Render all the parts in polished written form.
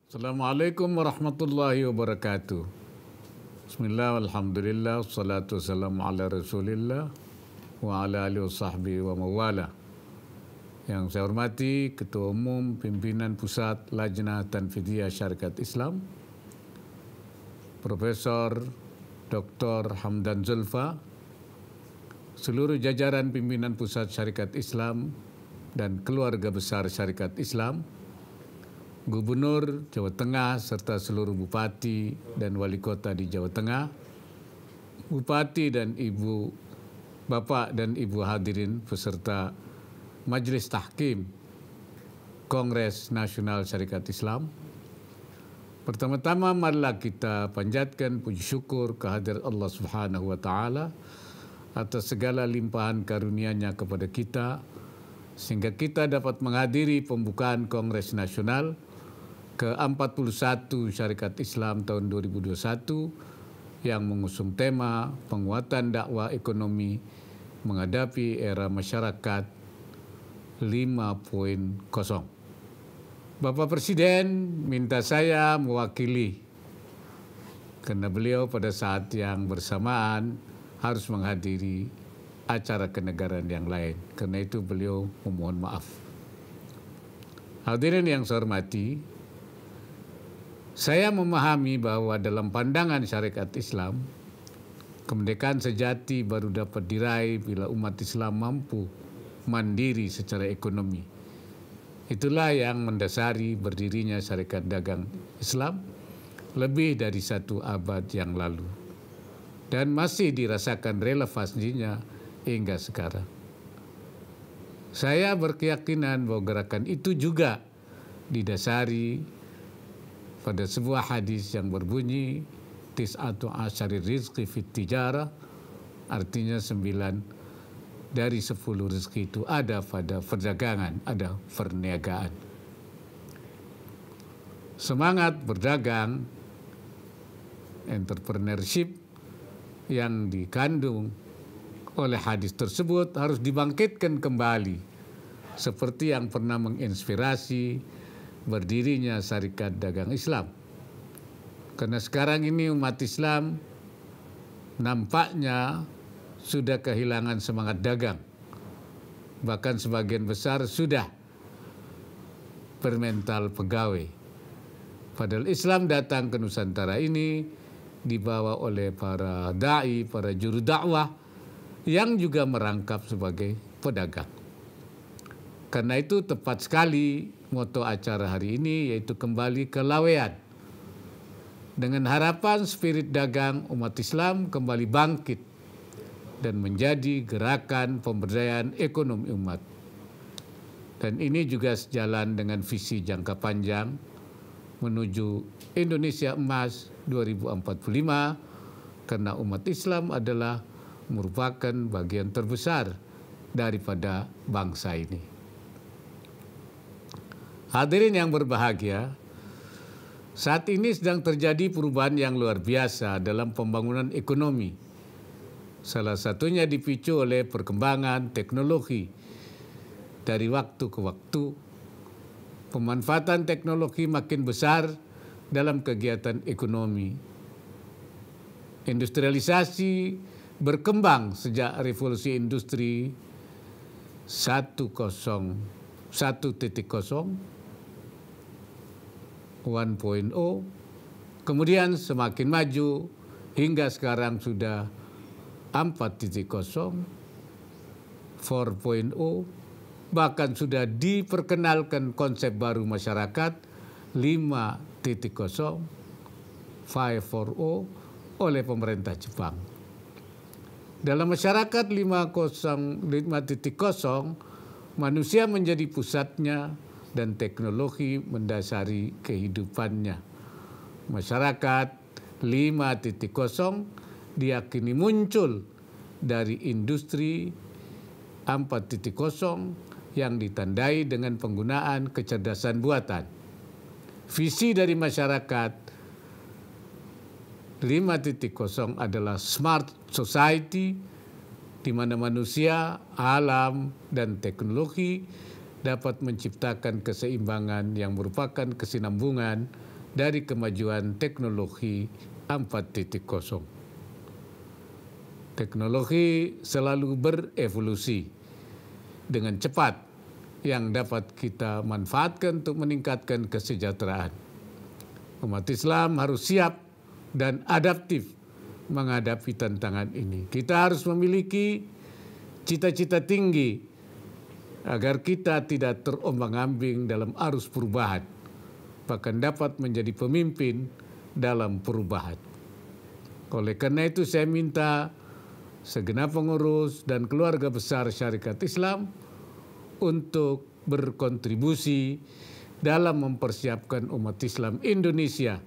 Assalamualaikum warahmatullahi wabarakatuh. Bismillah, alhamdulillah, wassalatu wassalamu ala rasulillah wa ala alihi wa sahbihi wa mawala. Yang saya hormati Ketua Umum Pimpinan Pusat Lajnah Tanfidiyah Syarikat Islam, Profesor Dr. Hamdan Zulfa, seluruh jajaran Pimpinan Pusat Syarikat Islam dan keluarga besar Syarikat Islam, Gubernur Jawa Tengah serta seluruh bupati dan wali kota di Jawa Tengah, bupati dan ibu, bapak dan ibu hadirin peserta Majelis Tahkim Kongres Nasional Syarikat Islam. Pertama-tama marilah kita panjatkan puji syukur kehadirat Allah Subhanahu wa taala atas segala limpahan karunia-Nya kepada kita sehingga kita dapat menghadiri pembukaan Kongres Nasional ke-41 Syarikat Islam tahun 2021 yang mengusung tema penguatan dakwah ekonomi menghadapi era masyarakat 5.0. Bapak Presiden minta saya mewakili karena beliau pada saat yang bersamaan harus menghadiri acara kenegaraan yang lain. Karena itu beliau memohon maaf. Hadirin yang saya hormati, saya memahami bahwa dalam pandangan syarikat Islam, kemerdekaan sejati baru dapat diraih bila umat Islam mampu mandiri secara ekonomi. Itulah yang mendasari berdirinya Syarikat Dagang Islam lebih dari 1 abad yang lalu dan masih dirasakan relevansinya hingga sekarang. Saya berkeyakinan bahwa gerakan itu juga didasari pada sebuah hadis yang berbunyi tis'atu asyari rizqi fit tijarah, artinya 9 dari 10 rezeki itu ada pada perdagangan, ada perniagaan. Semangat berdagang, entrepreneurship yang dikandung oleh hadis tersebut harus dibangkitkan kembali seperti yang pernah menginspirasi berdirinya Syarikat Dagang Islam. Karena sekarang ini umat Islam nampaknya sudah kehilangan semangat dagang. Bahkan sebagian besar sudah bermental pegawai. Padahal Islam datang ke Nusantara ini dibawa oleh para da'i, para juru dakwah yang juga merangkap sebagai pedagang. Karena itu tepat sekali moto acara hari ini yaitu kembali ke lawean. Dengan harapan spirit dagang umat Islam kembali bangkit dan menjadi gerakan pemberdayaan ekonomi umat. Dan ini juga sejalan dengan visi jangka panjang menuju Indonesia Emas 2045 karena umat Islam adalah merupakan bagian terbesar daripada bangsa ini. Hadirin yang berbahagia, saat ini sedang terjadi perubahan yang luar biasa dalam pembangunan ekonomi. Salah satunya dipicu oleh perkembangan teknologi. Dari waktu ke waktu, pemanfaatan teknologi makin besar dalam kegiatan ekonomi. Industrialisasi berkembang sejak revolusi industri 1.0, 1.0, kemudian semakin maju hingga sekarang sudah 4.0, 4.0, bahkan sudah diperkenalkan konsep baru masyarakat 5.0, 5.0 oleh pemerintah Jepang. Dalam masyarakat 5.0, manusia menjadi pusatnya dan teknologi mendasari kehidupannya. Masyarakat 5.0 diyakini muncul dari industri 4.0 yang ditandai dengan penggunaan kecerdasan buatan. Visi dari masyarakat 5.0 adalah smart society, di mana manusia, alam, dan teknologi dapat menciptakan keseimbangan yang merupakan kesinambungan dari kemajuan teknologi 4.0. Teknologi selalu berevolusi dengan cepat yang dapat kita manfaatkan untuk meningkatkan kesejahteraan. Umat Islam harus siap dan adaptif menghadapi tantangan ini. Kita harus memiliki cita-cita tinggi agar kita tidak terombang-ambing dalam arus perubahan, bahkan dapat menjadi pemimpin dalam perubahan. Oleh karena itu saya minta segenap pengurus dan keluarga besar Syarikat Islam untuk berkontribusi dalam mempersiapkan umat Islam Indonesia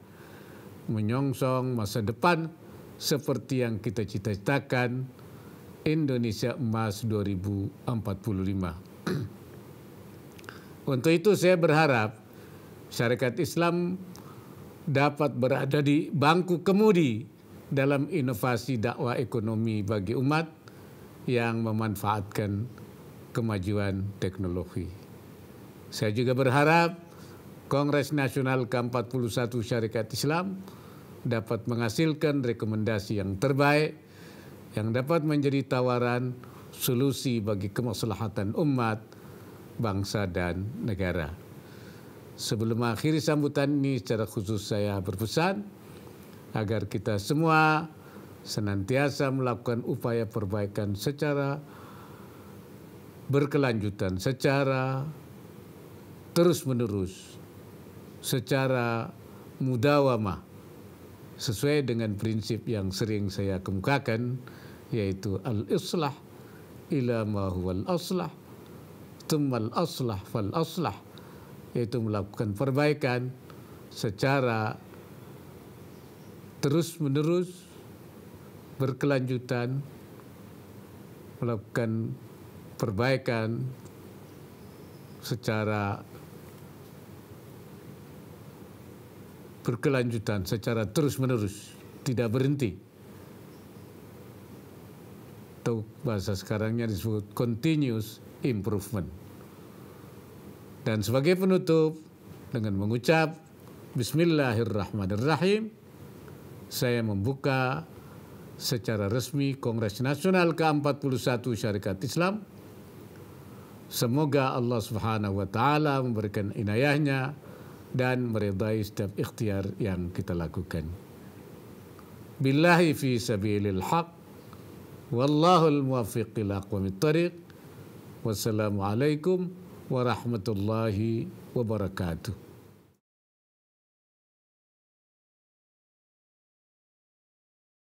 menyongsong masa depan seperti yang kita cita-citakan, Indonesia Emas 2045. Untuk itu saya berharap Syarikat Islam dapat berada di bangku kemudi dalam inovasi dakwah ekonomi bagi umat yang memanfaatkan kemajuan teknologi. Saya juga berharap Kongres Nasional ke-41 Syarikat Islam dapat menghasilkan rekomendasi yang terbaik yang dapat menjadi tawaran solusi bagi kemaslahatan umat, bangsa, dan negara. Sebelum mengakhiri sambutan ini, secara khusus saya berpesan agar kita semua senantiasa melakukan upaya perbaikan secara berkelanjutan, secara terus-menerus, secara mudawamah, sesuai dengan prinsip yang sering saya kemukakan, yaitu al-islah ila ma huwal aslah, tsummal aslah fal aslah, yaitu melakukan perbaikan secara terus-menerus, berkelanjutan, melakukan perbaikan secara berkelanjutan, secara terus-menerus, tidak berhenti. Atau bahasa sekarangnya disebut continuous improvement. Dan sebagai penutup, dengan mengucap Bismillahirrahmanirrahim, saya membuka secara resmi Kongres Nasional ke-41 Syarikat Islam. Semoga Allah Subhanahu wa Ta'ala memberikan inayahnya dan meridai setiap ikhtiar yang kita lakukan. Billahi fi sabilil haq, wallahul muwaffiq ila aqwamit thariq. Wassalamualaikum warahmatullahi wabarakatuh.